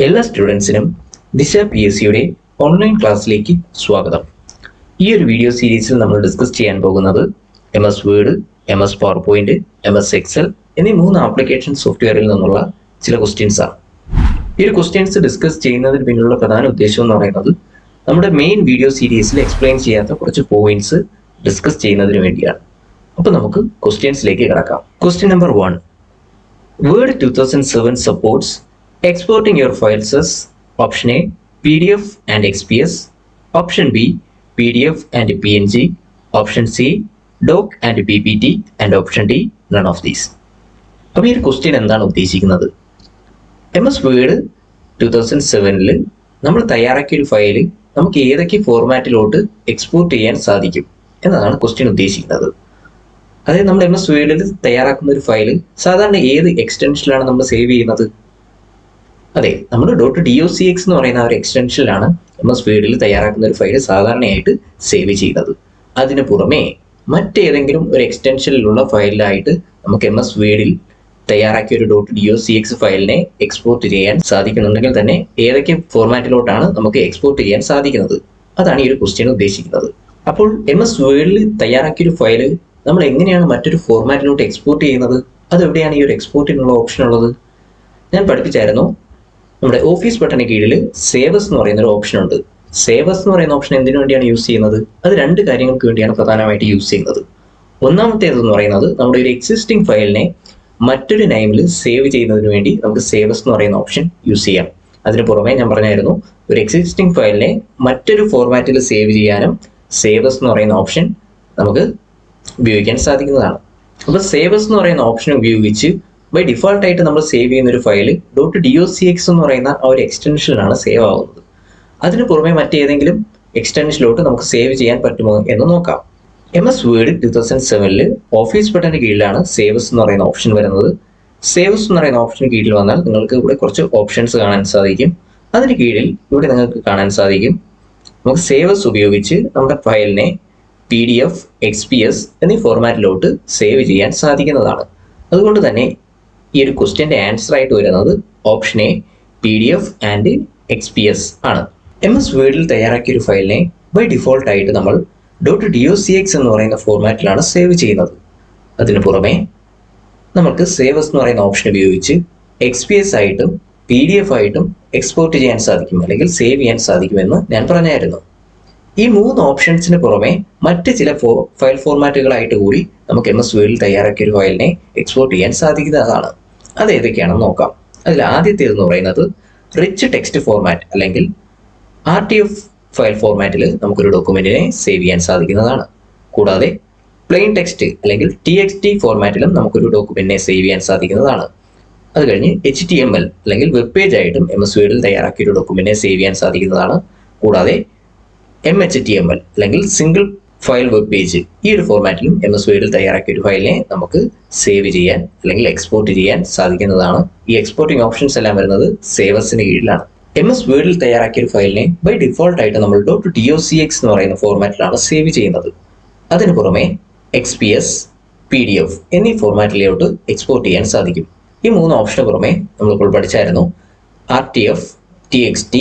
എല്ലാ സ്റ്റുഡൻസിനും ദിശ P S സിയുടെ ഓൺലൈൻ ക്ലാസ്സിലേക്ക് സ്വാഗതം. ഈ ഒരു വീഡിയോ സീരീസിൽ നമ്മൾ ഡിസ്കസ് ചെയ്യാൻ പോകുന്നത് MS word, MS PowerPoint, MS Excel എന്നീ 3 ആപ്ലിക്കേഷൻ സോഫ്റ്റ്വെയറിൽ നിന്നുള്ള ചില ക്വസ്റ്റ്യൻസ് ആണ്. ഈ ഒരു ക്വസ്റ്റ്യൻസ് ഡിസ്കസ് ചെയ്യുന്നതിന് പിന്നിലുള്ള പ്രധാന ഉദ്ദേശം എന്ന് പറയുന്നത് നമ്മുടെ മെയിൻ വീഡിയോ സീരീസിൽ എക്സ്പ്ലെയിൻ ചെയ്യാത്ത കുറച്ച് പോയിന്റ്സ് ഡിസ്കസ് ചെയ്യുന്നതിന് വേണ്ടിയാണ്. അപ്പോൾ നമുക്ക് ക്വസ്റ്റ്യൻസിലേക്ക് കിടക്കാം. Question number 1. Word 2007 supports exporting your files as option A PDF and XPS, option B PDF and PNG, option C doc and PPT, and option D none of these. അപ്പോൾ ഈ ഒരു question എന്താണ് ഉദ്ദേശിക്കുന്നത്? MS വേർഡ് 2007 നമ്മൾ തയ്യാറാക്കിയ ഒരു file നമുക്ക് ഏതൊക്കെ ഫോർമാറ്റിലോട്ട് എക്സ്പോർട്ട് ചെയ്യാൻ സാധിക്കും എന്നതാണ് ക്വസ്റ്റ്യൻ ഉദ്ദേശിക്കുന്നത്. അതായത് നമ്മൾ MS വേർഡിൽ തയ്യാറാക്കുന്ന ഒരു ഫയൽ സാധാരണ ഏത് എക്സ്റ്റൻഷനിലാണ് നമ്മൾ സേവ് ചെയ്യുന്നത്? അതെ, നമ്മൾ .docx എന്ന് പറയുന്ന ഒരു എക്സ്റ്റൻഷനിലാണ് MS വേർഡിൽ തയ്യാറാക്കുന്ന ഒരു ഫയൽ സാധാരണയായിട്ട് സേവ് ചെയ്യുന്നത്. അതിന് പുറമെ മറ്റേതെങ്കിലും ഒരു എക്സ്റ്റൻഷനിലുള്ള ഫയലിലായിട്ട് നമുക്ക് MS വേർഡിൽ തയ്യാറാക്കിയ ഒരു .docx ഫയലിനെ എക്സ്പോർട്ട് ചെയ്യാൻ സാധിക്കുന്നുണ്ടെങ്കിൽ തന്നെ ഏതൊക്കെ ഫോർമാറ്റിലോട്ടാണ് നമുക്ക് എക്സ്പോർട്ട് ചെയ്യാൻ സാധിക്കുന്നത്? അതാണ് ഈ ഒരു ക്വസ്റ്റ്യൻ ഉദ്ദേശിക്കുന്നത്. അപ്പോൾ MS വേർഡിൽ തയ്യാറാക്കിയ ഒരു ഫയൽ നമ്മൾ എങ്ങനെയാണ് മറ്റൊരു ഫോർമാറ്റിലോട്ട് എക്സ്പോർട്ട് ചെയ്യുന്നത്? അതെവിടെയാണ് ഈ ഒരു എക്സ്പോർട്ടിനുള്ള ഓപ്ഷൻ ഉള്ളത്? ഞാൻ പഠിപ്പിച്ചായിരുന്നു. നമ്മുടെ ഓഫീസ് ബട്ടന് കീഴിൽ സേവസ് എന്ന് പറയുന്ന ഒരു ഓപ്ഷൻ ഉണ്ട്. സേവസ് എന്ന് പറയുന്ന ഓപ്ഷൻ എന്തിനു വേണ്ടിയാണ് യൂസ് ചെയ്യുന്നത്? അത് 2 കാര്യങ്ങൾക്ക് വേണ്ടിയാണ് പ്രധാനമായിട്ട് യൂസ് ചെയ്യുന്നത്. ഒന്നാമത്തേതെന്ന് പറയുന്നത് നമ്മുടെ ഒരു എക്സിസ്റ്റിംഗ് ഫയലിനെ മറ്റൊരു നെയിമിൽ സേവ് ചെയ്യുന്നതിന് വേണ്ടി നമുക്ക് സേവസ് എന്ന് പറയുന്ന ഓപ്ഷൻ യൂസ് ചെയ്യാം. അതിന് പുറമെ ഞാൻ പറഞ്ഞായിരുന്നു, ഒരു എക്സിസ്റ്റിംഗ് ഫയലിനെ മറ്റൊരു ഫോർമാറ്റിൽ സേവ് ചെയ്യാനും സേവസ് എന്ന് പറയുന്ന ഓപ്ഷൻ നമുക്ക് ഉപയോഗിക്കാൻ സാധിക്കുന്നതാണ്. അപ്പോൾ സേവസ് എന്ന് പറയുന്ന ഓപ്ഷൻ ഉപയോഗിച്ച് ബൈ ഡിഫോൾട്ട് ആയിട്ട് നമ്മൾ സേവ് ചെയ്യുന്ന ഒരു ഫയൽ .docx എന്ന് പറയുന്ന ആ ഒരു എക്സ്റ്റൻഷനിലാണ് സേവ് ആവുന്നത്. അതിന് പുറമെ മറ്റേതെങ്കിലും എക്സ്റ്റൻഷനിലോട്ട് നമുക്ക് സേവ് ചെയ്യാൻ പറ്റുമോ എന്ന് നോക്കാം. MS വേർഡ് 2007 ഓഫീസ് ബട്ടന്റെ കീഴിലാണ് സേവസ് എന്ന് പറയുന്ന ഓപ്ഷൻ വരുന്നത്. സേവസ് എന്ന് പറയുന്ന ഓപ്ഷന് കീഴിൽ വന്നാൽ നിങ്ങൾക്ക് ഇവിടെ കുറച്ച് ഓപ്ഷൻസ് കാണാൻ സാധിക്കും. അതിന് കീഴിൽ ഇവിടെ നിങ്ങൾക്ക് കാണാൻ സാധിക്കും നമുക്ക് സേവസ് ഉപയോഗിച്ച് നമ്മുടെ ഫയലിനെ PDF, XPS എന്നീ ഫോർമാറ്റിലോട്ട് സേവ് ചെയ്യാൻ സാധിക്കുന്നതാണ്. അതുകൊണ്ട് തന്നെ ഈ ഒരു ക്വസ്റ്റ്യൻ്റെ ആൻസർ ആയിട്ട് വരുന്നത് option A PDF and XPS ആണ്. MS വേർഡിൽ തയ്യാറാക്കിയ ഒരു ഫയലിനെ ബൈ ഡിഫോൾട്ട് ആയിട്ട് നമ്മൾ .docx എന്ന് പറയുന്ന ഫോർമാറ്റിലാണ് സേവ് ചെയ്യുന്നത്. അതിന് പുറമെ നമുക്ക് സേവസ് എന്ന് പറയുന്ന ഓപ്ഷൻ ഉപയോഗിച്ച് XPS ആയിട്ടും PDF ആയിട്ടും എക്സ്പോർട്ട് ചെയ്യാൻ സാധിക്കും, അല്ലെങ്കിൽ സേവ് ചെയ്യാൻ സാധിക്കുമെന്ന് ഞാൻ പറഞ്ഞായിരുന്നു. ഈ 3 ഓപ്ഷൻസിന് പുറമെ മറ്റ് ചില ഫയൽ ഫോർമാറ്റുകളായിട്ട് കൂടി നമുക്ക് MS വേർഡിൽ തയ്യാറാക്കിയ ഒരു ഫയലിനെ എക്സ്പോർട്ട് ചെയ്യാൻ സാധിക്കുന്നതാണ്. അത് ഏതൊക്കെയാണെന്ന് നോക്കാം. അതിൽ ആദ്യത്തേതെന്ന് പറയുന്നത് റിച്ച് ടെക്സ്റ്റ് ഫോർമാറ്റ് അല്ലെങ്കിൽ RTF ഫയൽ ഫോർമാറ്റിൽ നമുക്കൊരു ഡോക്യുമെന്റിനെ സേവ് ചെയ്യാൻ സാധിക്കുന്നതാണ്. കൂടാതെ പ്ലെയിൻ ടെക്സ്റ്റ് അല്ലെങ്കിൽ TXT ഫോർമാറ്റിലും നമുക്കൊരു ഡോക്യുമെന്റിനെ സേവ് ചെയ്യാൻ സാധിക്കുന്നതാണ്. അത് കഴിഞ്ഞ് HTML അല്ലെങ്കിൽ വെബ് പേജ് ആയിട്ടും MS വേർഡിൽ തയ്യാറാക്കിയ ഒരു ഡോക്യുമെന്റിനെ സേവ് ചെയ്യാൻ സാധിക്കുന്നതാണ്. കൂടാതെ MHTML അല്ലെങ്കിൽ സിംഗിൾ ഫയൽ വെബ് പേജ്, ഈ ഒരു ഫോർമാറ്റിലും MS വേർഡിൽ തയ്യാറാക്കിയ ഒരു ഫയലിനെ നമുക്ക് സേവ് ചെയ്യാൻ അല്ലെങ്കിൽ എക്സ്പോർട്ട് ചെയ്യാൻ സാധിക്കുന്നതാണ്. ഈ എക്സ്പോർട്ടിംഗ് ഓപ്ഷൻസ് എല്ലാം വരുന്നത് സേവസിന് കീഴിലാണ്. MS വേർഡിൽ തയ്യാറാക്കിയ ഒരു ഫയലിനെ ബൈ ഡിഫോൾട്ട് ആയിട്ട് നമ്മൾ .docx എന്ന് പറയുന്ന ഫോർമാറ്റിലാണ് സേവ് ചെയ്യുന്നത്. അതിന് പുറമെ XPS, PDF എന്നീ ഫോർമാറ്റിലോട്ട് എക്സ്പോർട്ട് ചെയ്യാൻ സാധിക്കും. ഈ 3 ഓപ്ഷന് പുറമെ നമ്മളിപ്പോൾ പഠിച്ചായിരുന്നു RTF, TXT,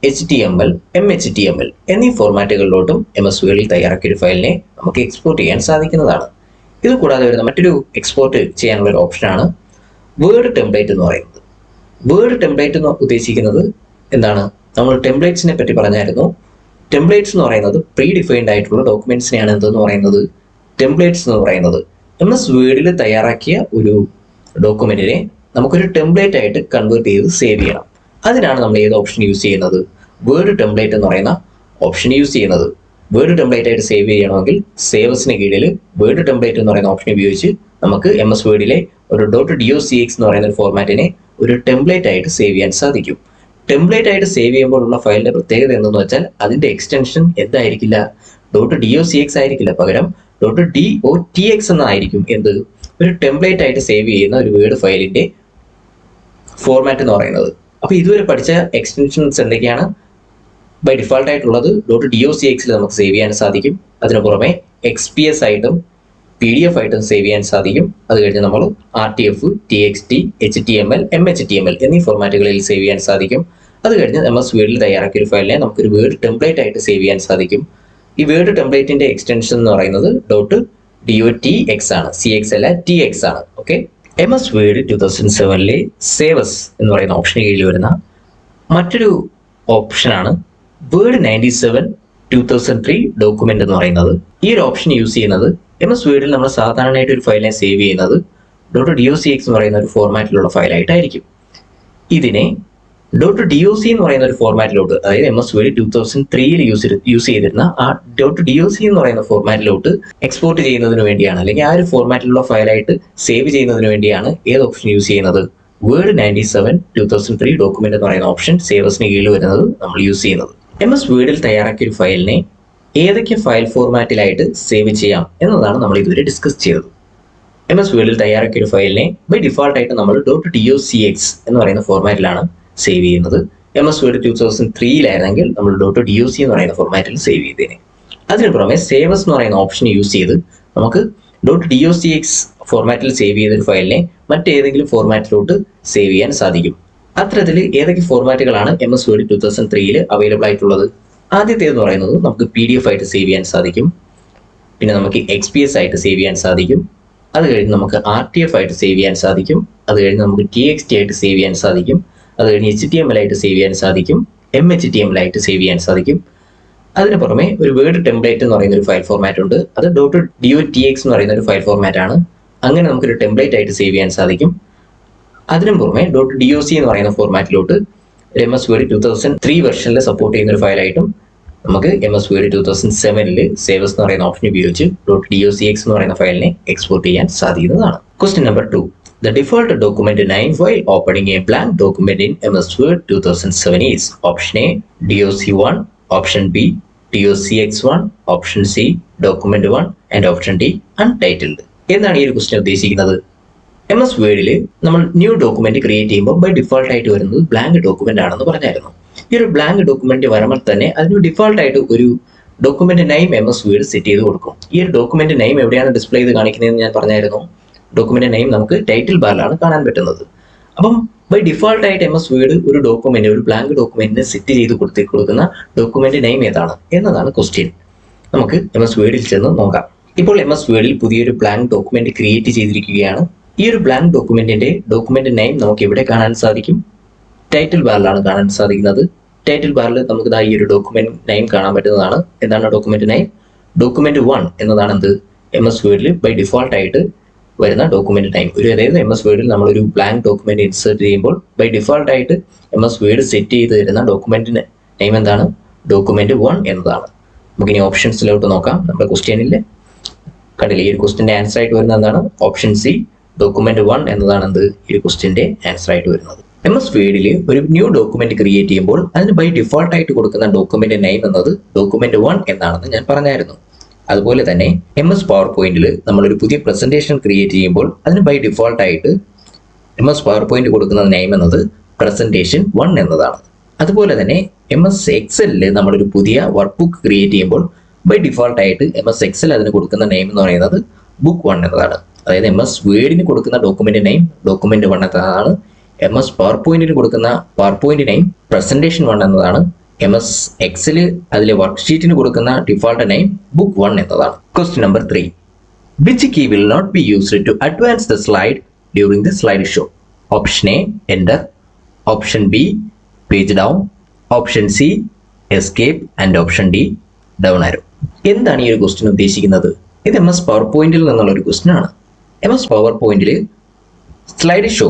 HTML, MHTML എന്നീ ഫോർമാറ്റുകളിലോട്ടും MS വേർഡിൽ തയ്യാറാക്കിയ ഒരു ഫയലിനെ നമുക്ക് എക്സ്പോർട്ട് ചെയ്യാൻ സാധിക്കുന്നതാണ്. ഇത് കൂടാതെ വരുന്ന മറ്റൊരു എക്സ്പോർട്ട് ചെയ്യാനുള്ള ഒരു ഓപ്ഷനാണ് വേർഡ് ടെംപ്ലേറ്റ് എന്ന് പറയുന്നത്. വേർഡ് ടെംപ്ലേറ്റ് എന്ന് ഉദ്ദേശിക്കുന്നത് എന്താണ്? നമ്മൾ ടെംപ്ലേറ്റ്സിനെ പറ്റി പറഞ്ഞായിരുന്നു. ടെംപ്ലേറ്റ്സ് എന്ന് പറയുന്നത് പ്രീ ഡിഫൈൻഡ് ആയിട്ടുള്ള ഡോക്യുമെന്റ്സിനെയാണ് എന്തെന്ന് പറയുന്നത് ടെംപ്ലേറ്റ്സ് എന്ന് പറയുന്നത്. MS വേർഡിൽ തയ്യാറാക്കിയ ഒരു ഡോക്യുമെന്റിനെ നമുക്കൊരു ടെംപ്ലേറ്റ് ആയിട്ട് കൺവേർട്ട് ചെയ്ത് സേവ് ചെയ്യണം. അതിനാണ് നമ്മൾ ഏത് ഓപ്ഷൻ യൂസ് ചെയ്യുന്നത്? വേർഡ് ടെംപ്ലേറ്റ് എന്ന് പറയുന്ന ഓപ്ഷൻ യൂസ് ചെയ്യുന്നത്. വേർഡ് ടെംപ്ലേറ്റ് ആയിട്ട് സേവ് ചെയ്യണമെങ്കിൽ സേവസിന് കീഴിൽ വേർഡ് ടെംപ്ലേറ്റ് എന്ന് പറയുന്ന ഓപ്ഷൻ ഉപയോഗിച്ച് നമുക്ക് MS വേർഡിലെ ഒരു .docx എന്ന് പറയുന്ന ഒരു ഫോർമാറ്റിനെ ഒരു ടെംപ്ലേറ്റ് ആയിട്ട് സേവ് ചെയ്യാൻ സാധിക്കും. ടെംപ്ലേറ്റ് ആയിട്ട് സേവ് ചെയ്യുമ്പോഴുള്ള ഫയലിന്റെ പ്രത്യേകത എന്തെന്ന് വെച്ചാൽ അതിന്റെ എക്സ്റ്റൻഷൻ എന്തായിരിക്കില്ല? .docx ആയിരിക്കില്ല, പകരം .dotx എന്നായിരിക്കും. എന്ത്? ഒരു ടെംപ്ലേറ്റ് ആയിട്ട് സേവ് ചെയ്യുന്ന ഒരു വേർഡ് ഫയലിന്റെ ഫോർമാറ്റ് എന്ന് പറയുന്നത്. അപ്പോൾ ഇതുവരെ പഠിച്ച എക്സ്റ്റൻഷൻസ് എന്തൊക്കെയാണ്? ബൈ ഡിഫോൾട്ട് ആയിട്ടുള്ളത് .docx നമുക്ക് സേവ് ചെയ്യാൻ സാധിക്കും. അതിന് പുറമെ XPS ആയിട്ടും PDF ആയിട്ടും സേവ് ചെയ്യാൻ സാധിക്കും. അത് കഴിഞ്ഞ് നമ്മൾ RTF, TXT, HTML, MHTML എന്നീ ഫോർമാറ്റുകളിൽ സേവ് ചെയ്യാൻ സാധിക്കും. അത് കഴിഞ്ഞ് MS വേർഡിൽ തയ്യാറാക്കിയ ഒരു ഫയലിനെ നമുക്കൊരു വേർഡ് ടെംപ്ലേറ്റ് ആയിട്ട് സേവ് ചെയ്യാൻ സാധിക്കും. ഈ വേർഡ് ടെംപ്ലേറ്റിന്റെ എക്സ്റ്റൻഷൻ എന്ന് പറയുന്നത് .dotx ആണ്, CX അല്ല TX ആണ്. ഓക്കെ, MS വേർഡ് 2007 സേവസ് എന്ന് പറയുന്ന ഓപ്ഷന് കീഴിൽ വരുന്ന മറ്റൊരു ഓപ്ഷനാണ് വേർഡ് 97 2003 ഡോക്യുമെന്റ് എന്ന് പറയുന്നത്. ഈ ഒരു ഓപ്ഷൻ യൂസ് ചെയ്യുന്നത് MS വേർഡിൽ നമ്മൾ സാധാരണയായിട്ട് ഒരു ഫയലിനെ സേവ് ചെയ്യുന്നത് .docx എന്ന് പറയുന്ന ഒരു ഫോർമാറ്റിലുള്ള ഫയലായിട്ടായിരിക്കും. ഇതിനെ .doc എന്ന് പറയുന്ന ഒരു ഫോർമാറ്റിലോട്ട്, അതായത് MS വേർഡ് 2003 യൂസ് ചെയ്തിരുന്ന ആ .doc എന്ന് പറയുന്ന ഫോർമാറ്റിലോട്ട് എക്സ്പോർട്ട് ചെയ്യുന്നതിന് വേണ്ടിയാണ്, അല്ലെങ്കിൽ ആ ഒരു ഫോർമാറ്റിലുള്ള ഫയലായിട്ട് സേവ് ചെയ്യുന്നതിന് വേണ്ടിയാണ് ഏത് ഓപ്ഷൻ യൂസ് ചെയ്യുന്നത്? വേർഡ് 97 2003 ഡോക്യുമെന്റ് എന്ന് പറയുന്ന ഓപ്ഷൻ സേവസിന് കീഴിൽ വരുന്നത് നമ്മൾ യൂസ് ചെയ്യുന്നത്. MS വേർഡിൽ തയ്യാറാക്കിയ ഒരു ഫയലിനെ ഏതൊക്കെ ഫയൽ ഫോർമാറ്റിലായിട്ട് സേവ് ചെയ്യാം എന്നതാണ് നമ്മൾ ഇതുവരെ ഡിസ്കസ് ചെയ്തത്. MS വേർഡിൽ തയ്യാറാക്കിയ ഒരു ഫയലിനെ ബൈ ഡിഫാൾട്ട് ആയിട്ട് നമ്മൾ .docx എന്ന് പറയുന്ന ഫോർമാറ്റിലാണ് സേവ് ചെയ്യുന്നത്. MS വേർഡ് 2003 നമ്മൾ .doc എന്ന് പറയുന്ന ഫോർമാറ്റിൽ സേവ് ചെയ്തേനെ. അതിന് പുറമെ സേവസ് എന്ന് പറയുന്ന ഓപ്ഷൻ യൂസ് ചെയ്ത് നമുക്ക് .docx ഫോർമാറ്റിൽ സേവ് ചെയ്തൊരു ഫയലിനെ മറ്റേതെങ്കിലും ഫോർമാറ്റിലോട്ട് സേവ് ചെയ്യാൻ സാധിക്കും. അത്തരത്തിൽ ഏതൊക്കെ ഫോർമാറ്റുകളാണ് MS വേർഡ് 2003 അവൈലബിൾ ആയിട്ടുള്ളത്? ആദ്യത്തേതെന്ന് പറയുന്നത് നമുക്ക് PDF ആയിട്ട് സേവ് ചെയ്യാൻ സാധിക്കും. പിന്നെ നമുക്ക് XPS ആയിട്ട് സേവ് ചെയ്യാൻ സാധിക്കും. അത് കഴിഞ്ഞ് നമുക്ക് RTF ആയിട്ട് സേവ് ചെയ്യാൻ സാധിക്കും. അത് കഴിഞ്ഞ് നമുക്ക് TXT ആയിട്ട് സേവ് ചെയ്യാൻ സാധിക്കും. അത് കഴിഞ്ഞ് HTML ആയിട്ട് സേവ് ചെയ്യാൻ സാധിക്കും. MHTML ആയിട്ട് സേവ് ചെയ്യാൻ സാധിക്കും. അതിന് പുറമെ ഒരു വേർഡ് ടെംപ്ലേറ്റ് എന്ന് പറയുന്ന ഒരു ഫയൽ ഫോർമാറ്റ് ഉണ്ട്. അത് .dotx എന്ന് പറയുന്ന ഒരു ഫയൽ ഫോർമാറ്റ് ആണ്. അങ്ങനെ നമുക്കൊരു ടെംപ്ലേറ്റ് ആയിട്ട് സേവ് ചെയ്യാൻ സാധിക്കും. അതിനു പുറമെ .doc എന്ന് പറയുന്ന ഫോർമാറ്റിലോട്ട് MS വേർഡ് 2003 വെർഷനിൽ സപ്പോർട്ട് ചെയ്യുന്ന ഒരു ഫയലായിട്ടും നമുക്ക് MS വേർഡ് 2007 സേവസ് എന്ന് പറയുന്ന ഓപ്ഷൻ ഉപയോഗിച്ച് .docx എന്ന് പറയുന്ന ഫയലിനെ എക്സ്പോർട്ട് ചെയ്യാൻ സാധിക്കുന്നതാണ്. Question number 2. The default document name while opening a blank document in MS Word 2007 is option A DOC1, option B DOCX1, option C document 1 and option D untitled. എന്താണ് ഈ ഒരു question ഉദ്ദേശിക്കുന്നത്? MS വേർഡിൽ നമ്മൾ new document create ചെയ്യുമ്പോൾ by default ആയിട്ട് വരുന്നത് blank document ആണെന്ന് പറഞ്ഞായിരുന്നു. ഈ ഒരു ബ്ലാങ്ക് ഡോക്യുമെന്റ് വരുമ്പോൾ തന്നെ അതിന് ഡിഫോൾട്ട് ആയിട്ട് ഒരു document name MS word set ചെയ്ത് കൊടുക്കും. ഈ ഒരു ഡോക്യുമെന്റ് നെയിം എവിടെയാണ് ഡിസ്പ്ലേ ചെയ്ത് കാണിക്കുന്നതെന്ന് ഞാൻ പറഞ്ഞായിരുന്നു. ഡോക്യുമെന്റ് നെയിം നമുക്ക് ടൈറ്റിൽ ബാറിലാണ് കാണാൻ പറ്റുന്നത്. അപ്പം ബൈ ഡിഫോൾട്ട് ആയിട്ട് MS വേർഡ് ഒരു ഡോക്യുമെന്റ്, ഒരു ബ്ലാങ്ക് ഡോക്യുമെന്റിന് സെറ്റ് ചെയ്ത് കൊടുക്കുന്ന ഡോക്യുമെന്റ് നെയിം ഏതാണ് എന്നതാണ് ക്വസ്റ്റ്യൻ. നമുക്ക് MS വേർഡിൽ ചെന്ന് നോക്കാം. ഇപ്പോൾ MS വേർഡിൽ പുതിയൊരു ബ്ലാങ്ക് ഡോക്യുമെന്റ് ക്രിയേറ്റ് ചെയ്തിരിക്കുകയാണ്. ഈ ഒരു ബ്ലാങ്ക് ഡോക്യുമെന്റിന്റെ ഡോക്യുമെന്റ് നെയിം നമുക്ക് എവിടെ കാണാൻ സാധിക്കും? ടൈറ്റിൽ ബാറിലാണ് കാണാൻ സാധിക്കുന്നത്. ടൈറ്റിൽ ബാറിൽ നമുക്ക് ഈ ഒരു ഡോക്യുമെന്റ് നെയിം കാണാൻ പറ്റുന്നതാണ്. എന്താണ് ഡോക്യുമെന്റ് നെയിം? document 1 എന്നതാണ് എന്ത് MS വേർഡിൽ ബൈ ഡിഫോൾട്ട് ആയിട്ട് വരുന്ന ഡോക്യുമെന്റ് നെയിം. അതായത് MS വേർഡിൽ നമ്മളൊരു ബ്ലാങ്ക് ഡോക്യുമെന്റ് ഇൻസേർട്ട് ചെയ്യുമ്പോൾ ബൈ ഡിഫോൾട്ട് ആയിട്ട് MS വേർഡ് സെറ്റ് ചെയ്ത് തരുന്ന ഡോക്യുമെന്റ് നെയിം എന്താണ്? document 1 എന്നതാണ്. നമുക്കിനി ഓപ്ഷൻസിലോട്ട് നോക്കാം. നമ്മുടെ ക്വസ്റ്റ്യനിൽ കണ്ടില്ലേ, ഈ ഒരു ക്വസ്റ്റ്യന്റെ ആൻസർ ആയിട്ട് വരുന്നത് എന്താണ്? ഓപ്ഷൻ സി document 1 എന്നതാണ് എന്ത് ഈ ഒരു ക്വസ്റ്റ്യന്റെ ആൻസർ ആയിട്ട് വരുന്നത്. MS വേർഡിൽ ഒരു ന്യൂ ഡോക്യുമെന്റ് ക്രിയേറ്റ് ചെയ്യുമ്പോൾ അതിന് ബൈ ഡിഫോൾട്ട് ആയിട്ട് കൊടുക്കുന്ന ഡോക്യുമെന്റ് നെയിം എന്നത് document 1 എന്നാണെന്ന് ഞാൻ പറഞ്ഞായിരുന്നു. അതുപോലെ തന്നെ MS പവർ പോയിന്റിൽ നമ്മളൊരു പുതിയ പ്രസന്റേഷൻ ക്രിയേറ്റ് ചെയ്യുമ്പോൾ അതിന് ബൈ ഡിഫോൾട്ട് ആയിട്ട് MS പവർ പോയിന്റ് കൊടുക്കുന്ന നെയിം എന്നത് പ്രസന്റേഷൻ 1 എന്നതാണ്. അതുപോലെ തന്നെ MS എക്സലിൽ നമ്മളൊരു പുതിയ വർക്ക് ബുക്ക് ക്രിയേറ്റ് ചെയ്യുമ്പോൾ ബൈ ഡിഫോൾട്ട് ആയിട്ട് MS എക്സൽ അതിന് കൊടുക്കുന്ന നെയിം എന്ന് പറയുന്നത് ബുക്ക് 1 എന്നതാണ്. അതായത് MS വേർഡിന് കൊടുക്കുന്ന ഡോക്യുമെന്റ് നെയിം document 1 എന്നതാണ്. MS പവർ പോയിന്റിന് കൊടുക്കുന്ന പവർ പോയിന്റ് നെയിം പ്രസന്റേഷൻ 1 എന്നതാണ്. MS എക്സൽ അതിലെ വർക്ക്ഷീറ്റിന് കൊടുക്കുന്ന ഡിഫോൾട്ട് നെയിം ബുക്ക് 1 എന്നതാണ്. Question number 3. Which key will not be used to advance the slide during the slide show? Option A enter, option B page down, option C escape and option D down arrow. എന്താണ് ഈ ഒരു question ഉദ്ദേശിക്കുന്നത്? ഇത് MS power പോയിന്റിൽ നിന്നുള്ള ഒരു question ആണ്. MS power പോയിന്റിൽ സ്ലൈഡ് ഷോ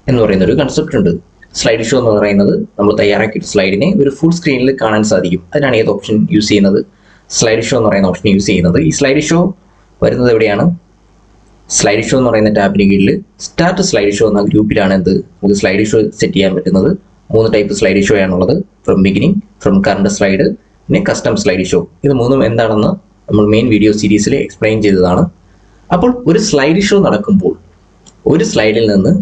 എന്ന് പറയുന്ന ഒരു കൺസെപ്റ്റ് ഉണ്ട്. സ്ലൈഡ് ഷോ എന്ന് പറയുന്നത് നമ്മൾ തയ്യാറാക്കിയ സ്ലൈഡിനെ ഒരു ഫുൾ സ്ക്രീനിൽ കാണാൻ സാധിക്കും. അതിനാണ് ഏത് ഓപ്ഷൻ യൂസ് ചെയ്യുന്നത്? സ്ലൈഡ് ഷോ എന്ന് പറയുന്ന ഓപ്ഷൻ യൂസ് ചെയ്യുന്നത്. ഈ സ്ലൈഡ് ഷോ വരുന്നത് എവിടെയാണ്? സ്ലൈഡ് ഷോ എന്ന് പറയുന്ന ടാബിന് കീഴിൽ സ്റ്റാർട്ട് സ്ലൈഡ് ഷോ എന്ന ഗ്രൂപ്പിലാണ് നമുക്ക് സ്ലൈഡ് ഷോ സെറ്റ് ചെയ്യാൻ പറ്റുന്നത്. 3 ടൈപ്പ് സ്ലൈഡ് ഷോ ആണുള്ളത്. From beginning, from current slide, പിന്നെ കസ്റ്റം സ്ലൈഡ് ഷോ. ഇത് മൂന്നും എന്താണെന്ന് നമ്മൾ മെയിൻ വീഡിയോ സീരീസിൽ എക്സ്പ്ലെയിൻ ചെയ്തതാണ്. അപ്പോൾ ഒരു സ്ലൈഡ് ഷോ നടക്കുമ്പോൾ ഒരു സ്ലൈഡിൽ നിന്ന്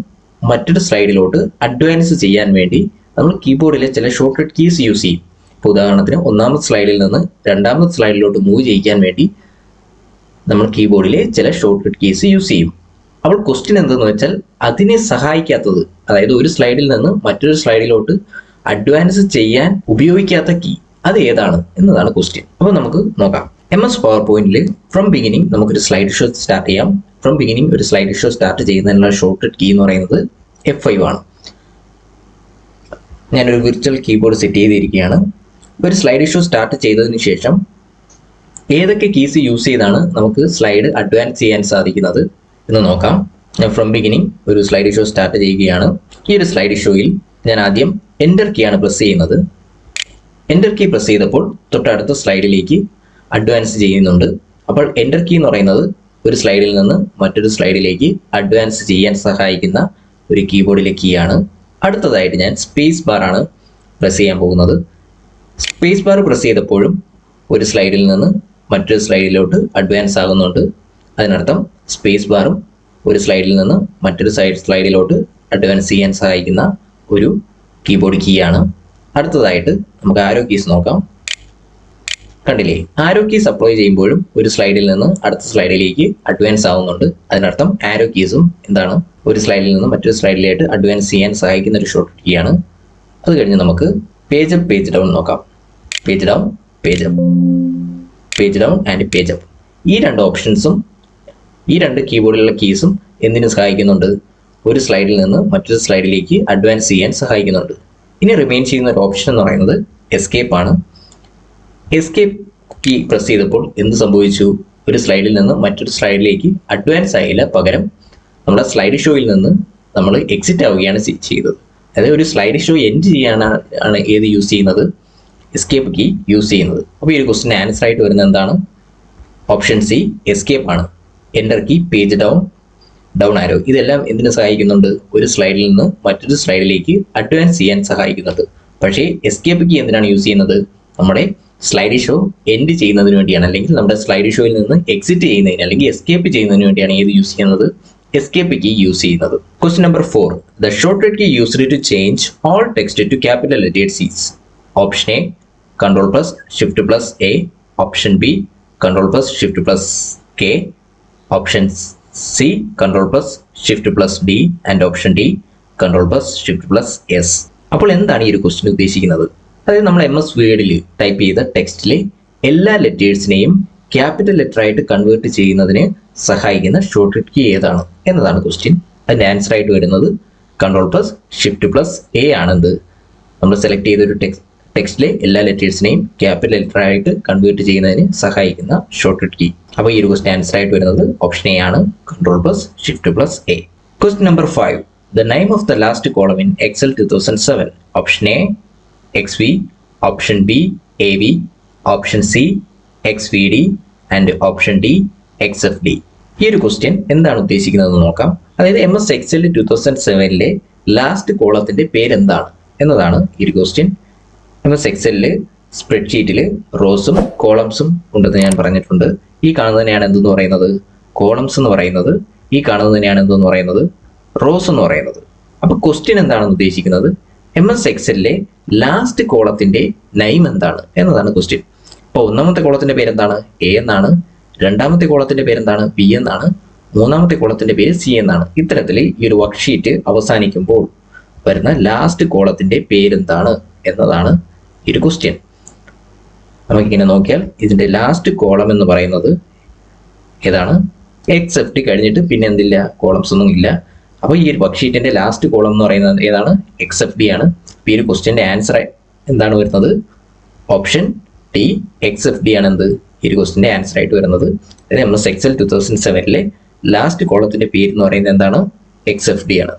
മറ്റൊരു സ്ലൈഡിലോട്ട് അഡ്വാൻസ് ചെയ്യാൻ വേണ്ടി നമ്മൾ കീബോർഡിലെ ചില ഷോർട്ട് കട്ട് കീസ് യൂസ് ചെയ്യും. ഇപ്പോൾ ഉദാഹരണത്തിന് ഒന്നാമത്തെ സ്ലൈഡിൽ നിന്ന് രണ്ടാമത്തെ സ്ലൈഡിലോട്ട് മൂവ് ചെയ്യിക്കാൻ വേണ്ടി നമ്മൾ കീബോർഡിലെ ചില ഷോർട്ട് കട്ട് കീസ് യൂസ് ചെയ്യും. അപ്പോൾ ക്വസ്റ്റ്യൻ എന്തെന്ന് വെച്ചാൽ അതിനെ സഹായിക്കാത്തത്, അതായത് ഒരു സ്ലൈഡിൽ നിന്ന് മറ്റൊരു സ്ലൈഡിലോട്ട് അഡ്വാൻസ് ചെയ്യാൻ ഉപയോഗിക്കാത്ത കീ അത് ഏതാണ് എന്നതാണ് ക്വസ്റ്റ്യൻ. അപ്പോൾ നമുക്ക് നോക്കാം. MS പവർ പോയിന്റിൽ ഫ്രം ബിഗിനിങ് നമുക്കൊരു സ്ലൈഡ് ഷോ സ്റ്റാർട്ട് ചെയ്യാം. ഫ്രം ബിഗിനിങ് ഒരു സ്ലൈഡ് ഷോ സ്റ്റാർട്ട് ചെയ്യുന്നതിനുള്ള ഷോർട്ട് കട്ട് കീ എന്ന് പറയുന്നത് F5 ആണ്. ഞാനൊരു വിർച്വൽ കീബോർഡ് സെറ്റ് ചെയ്തിരിക്കുകയാണ്. ഒരു സ്ലൈഡ് ഷോ സ്റ്റാർട്ട് ചെയ്തതിന് ശേഷം ഏതൊക്കെ കീസ് യൂസ് ചെയ്താണ് നമുക്ക് സ്ലൈഡ് അഡ്വാൻസ് ചെയ്യാൻ സാധിക്കുന്നത് എന്ന് നോക്കാം. ഞാൻ ഫ്രം ബിഗിനിങ് ഒരു സ്ലൈഡ് ഷോ സ്റ്റാർട്ട് ചെയ്യുകയാണ്. ഈ ഒരു സ്ലൈഡ് ഷോയിൽ ഞാൻ ആദ്യം എൻ്റർ കീ ആണ് പ്രസ് ചെയ്യുന്നത്. എൻ്റർ കീ പ്രസ് ചെയ്തപ്പോൾ തൊട്ടടുത്ത സ്ലൈഡിലേക്ക് അഡ്വാൻസ് ചെയ്യുന്നുണ്ട്. അപ്പോൾ എൻ്റർ കീ എന്ന് പറയുന്നത് ഒരു സ്ലൈഡിൽ നിന്ന് മറ്റൊരു സ്ലൈഡിലേക്ക് അഡ്വാൻസ് ചെയ്യാൻ സഹായിക്കുന്ന ഒരു കീബോർഡിലെ കീ ആണ്. അടുത്തതായിട്ട് ഞാൻ സ്പേസ് ബാർ ആണ് പ്രസ് ചെയ്യാൻ പോകുന്നത്. സ്പേസ് ബാർ പ്രസ് ചെയ്തപ്പോഴും ഒരു സ്ലൈഡിൽ നിന്ന് മറ്റൊരു സ്ലൈഡിലോട്ട് അഡ്വാൻസ് ആകുന്നുണ്ട്. അതിനർത്ഥം സ്പേസ് ബാറും ഒരു സ്ലൈഡിൽ നിന്ന് മറ്റൊരു സ്ലൈഡിലോട്ട് അഡ്വാൻസ് ചെയ്യാൻ സഹായിക്കുന്ന ഒരു കീബോർഡ് കീ ആണ്. അടുത്തതായിട്ട് നമുക്ക് ആരോ കീസ് നോക്കാം. കണ്ടില്ലേ, ആരോ കീസ് അപ്ലൈ ചെയ്യുമ്പോഴും ഒരു സ്ലൈഡിൽ നിന്ന് അടുത്ത സ്ലൈഡിലേക്ക് അഡ്വാൻസ് ആവുന്നുണ്ട്. അതിനർത്ഥം ആരോ കീസും എന്താണ്, ഒരു സ്ലൈഡിൽ നിന്ന് മറ്റൊരു സ്ലൈഡിലേക്ക് അഡ്വാൻസ് ചെയ്യാൻ സഹായിക്കുന്ന ഒരു ഷോർട്ട് കീ ആണ്. അത് കഴിഞ്ഞ് നമുക്ക് പേജ് അപ്പ് പേജ് ഡൗൺ നോക്കാം. Page down, page up, page down and page up. ഈ രണ്ട് ഓപ്ഷൻസും ഈ രണ്ട് കീബോർഡിലുള്ള കീസും എന്തിനു സഹായിക്കുന്നുണ്ട്? ഒരു സ്ലൈഡിൽ നിന്ന് മറ്റൊരു സ്ലൈഡിലേക്ക് അഡ്വാൻസ് ചെയ്യാൻ സഹായിക്കുന്നുണ്ട്. ഇനി റിമെയിൻ ചെയ്യുന്ന ഒരു ഓപ്ഷൻ എന്ന് പറയുന്നത് എസ്കേപ്പ് ആണ്. എസ്കേപ്പ് കീ പ്രസ് ചെയ്തപ്പോൾ എന്ത് സംഭവിച്ചു? ഒരു സ്ലൈഡിൽ നിന്ന് മറ്റൊരു സ്ലൈഡിലേക്ക് അഡ്വാൻസ് ആയില്ല, പകരം നമ്മുടെ സ്ലൈഡ് ഷോയിൽ നിന്ന് നമ്മൾ എക്സിറ്റ് ആവുകയാണ് ചെയ്തത്. അതായത് ഒരു സ്ലൈഡ് ഷോ എൻഡ് ചെയ്യാനാണ് ഏത് യൂസ് ചെയ്യുന്നത്? എസ്കേപ്പ് കീ യൂസ് ചെയ്യുന്നത്. അപ്പോൾ ഈ ഒരു ക്വസ്റ്റിന് ആൻസർ ആയിട്ട് വരുന്നത് എന്താണ്? ഓപ്ഷൻ സി, എസ്കേപ്പ് ആണ്. Enter key, page down, down arrow, ഇതെല്ലാം എന്തിനു സഹായിക്കുന്നുണ്ട്? ഒരു സ്ലൈഡിൽ നിന്ന് മറ്റൊരു സ്ലൈഡിലേക്ക് അഡ്വാൻസ് ചെയ്യാൻ സഹായിക്കുന്നുണ്ട്. പക്ഷേ എസ്കേപ്പ് കീ എന്തിനാണ് യൂസ് ചെയ്യുന്നത്? നമ്മുടെ സ്ലൈഡ് ഷോ എൻഡ് ചെയ്യുന്നതിന് വേണ്ടിയാണ്, അല്ലെങ്കിൽ നമ്മുടെ സ്ലൈഡ് ഷോയിൽ നിന്ന് എക്സിറ്റ് ചെയ്യുന്നതിന് അല്ലെങ്കിൽ എസ്കേപ്പ് ചെയ്യുന്നതിന് വേണ്ടിയാണ് ഏത് യൂസ് ചെയ്യുന്നത്? എസ്കേപ്പ് കീ യൂസ് ചെയ്യുന്നത്. Question number 4. The shortcut key used to change all text to capital letters is? Option A Ctrl plus Shift plus A, option B Ctrl plus Shift plus K, option C Ctrl plus Shift plus D, and option D Ctrl plus Shift plus S. അപ്പോൾ എന്താണ് ഈ ഒരു question ഉദ്ദേശിക്കുന്നത്? അതായത് നമ്മൾ MS വേർഡിൽ type ചെയ്ത ടെക്സ്റ്റിലെ എല്ലാ ലെറ്റേഴ്സിനെയും capital letter ആയിട്ട് കൺവേർട്ട് ചെയ്യുന്നതിന് സഹായിക്കുന്ന ഷോർട്ട് കട്ട് കീ ഏതാണ് എന്നതാണ് ക്വസ്റ്റ്യൻ. അതിൻ്റെ ആൻസർ ആയിട്ട് വരുന്നത് Ctrl plus Shift plus A ആണെന്ത്, നമ്മൾ സെലക്ട് ചെയ്തൊരു ടെക്സ്റ്റിലെ എല്ലാ ലെറ്റേഴ്സിനെയും ക്യാപിറ്റൽ ലെറ്റർ ആയിട്ട് കൺവേർട്ട് ചെയ്യുന്നതിന് സഹായിക്കുന്ന ഷോർട്ട് കട്ട് കീ. അപ്പോൾ ഈ ഒരു ക്വസ്റ്റ്യൻ ആൻസർ ആയിട്ട് വരുന്നത് ഓപ്ഷൻ എ ആണ്, Ctrl plus Shift plus A. Question number 5. The name of the last column in Excel 2007. Option A XV, option B AV, option C XVD, and option D XFD. ഈ ഒരു question എന്താണ് ഉദ്ദേശിക്കുന്നതെന്ന് നോക്കാം. അതായത് MS Excel 2007 last കോളത്തിന്റെ പേരെന്താണ് എന്നതാണ് ഈ ഒരു ക്വസ്റ്റ്യൻ. MS Excelൽ സ്പ്രെഡ്ഷീറ്റിൽ റോസും കോളംസും ഉണ്ടെന്ന് ഞാൻ പറഞ്ഞിട്ടുണ്ട്. ഈ കാണുന്നതിനെയാണ് എന്തെന്ന് പറയുന്നത്? കോളംസ് എന്ന് പറയുന്നത്. ഈ കാണുന്നതിനെയാണ് എന്തെന്ന് പറയുന്നത്? റോസ് എന്ന് പറയുന്നത്. അപ്പോൾ ക്വസ്റ്റ്യൻ എന്താണെന്ന് ഉദ്ദേശിക്കുന്നത്? MS Excelലെ ലാസ്റ്റ് കോളത്തിന്റെ നെയിം എന്താണ് എന്നതാണ് ക്വസ്റ്റ്യൻ. അപ്പോൾ ഒന്നാമത്തെ കോളത്തിന്റെ പേരെന്താണ്? A എന്നാണ്. രണ്ടാമത്തെ കോളത്തിന്റെ പേരെന്താണ്? B എന്നാണ്. മൂന്നാമത്തെ കോളത്തിന്റെ പേര് C എന്നാണ്. ഇത്തരത്തിൽ ഈ ഒരു വർക്ക്ഷീറ്റ് അവസാനിക്കുമ്പോൾ വരുന്ന ലാസ്റ്റ് കോളത്തിന്റെ പേരെന്താണ് എന്നതാണ് ഈ ഒരു ക്വസ്റ്റ്യൻ. നമുക്കിങ്ങനെ നോക്കിയാൽ ഇതിന്റെ ലാസ്റ്റ് കോളം എന്ന് പറയുന്നത് ഏതാണ്? XFD കഴിഞ്ഞിട്ട് പിന്നെ എന്തില്ല? കോളംസ് ഒന്നും ഇല്ല. അപ്പോൾ ഈ ഒരു വർക്ക്ഷീറ്റിന്റെ ലാസ്റ്റ് കോളം എന്ന് പറയുന്നത് ഏതാണ്? XFD ആണ്. ഈ ഒരു ക്വസ്റ്റ്യന്റെ ആൻസർ എന്താണ് വരുന്നത്? ഓപ്ഷൻ ഡി XFD ആണ് എന്ത് ഈ ഒരു ക്വസ്റ്റ്യന്റെ ആൻസർ ആയിട്ട് വരുന്നത്. അതായത് MS Excel 2007 ലാസ്റ്റ് കോളത്തിന്റെ പേര് എന്ന് പറയുന്നത് എന്താണ്? XFD ആണ്.